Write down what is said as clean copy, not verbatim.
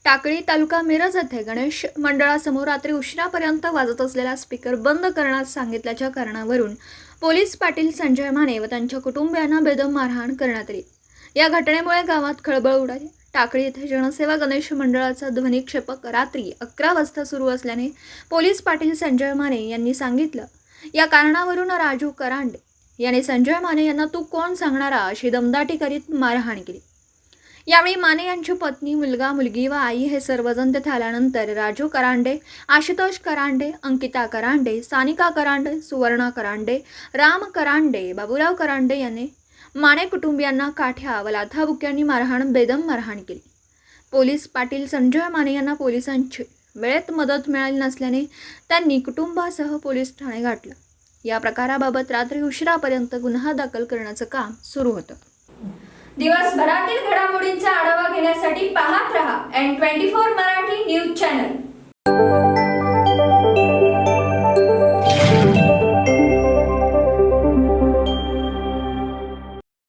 टाकळी तालुका मिरज येथे गणेश मंडळासमोर रात्री उशिरापर्यंत वाजत असलेला स्पीकर बंद करण्यास सांगितल्याच्या कारणावरून पोलीस पाटील संजय माने व त्यांच्या कुटुंबियांना बेदम मारहाण करण्यात आली। या घटनेमुळे गावात खळबळ उडाली। टाकळी येथे जनसेवा गणेश मंडळाचा ध्वनिक्षेपक रात्री 11 वाजता सुरू असल्याने पोलीस पाटील संजय माने यांनी सांगितलं। या कारणावरून राजू करांडे याने संजय माने यांना तू कोण सांगणारा अशी दमदाटी करीत मारहाण केली। यावेळी माने यांची पत्नी, मुलगा, मुलगी व आई हे सर्वजण तेथे आल्यानंतर राजू करांडे, आशुतोष करांडे, अंकिता करांडे, सानिका करांडे, सुवर्णा करांडे, राम करांडे, बाबूराव करांडे यांनी माने कुटुंबियांना काठ्या व लाथाबुक्यांनी बेदम मारहाण केली। पोलीस पाटील संजय माने यांना पोलिसांची वेळेत मदत मिळाली नसल्याने त्यांनी कुटुंबासह पोलीस ठाणे गाठलं। या प्रकाराबाबत रात्री उशिरापर्यंत गुन्हा दाखल करण्याचं काम सुरू होतं। दिवसभरातील घडामोडींचा आढावा घेण्यासाठी पाहत रहा N24 मराठी न्यूज चॅनल।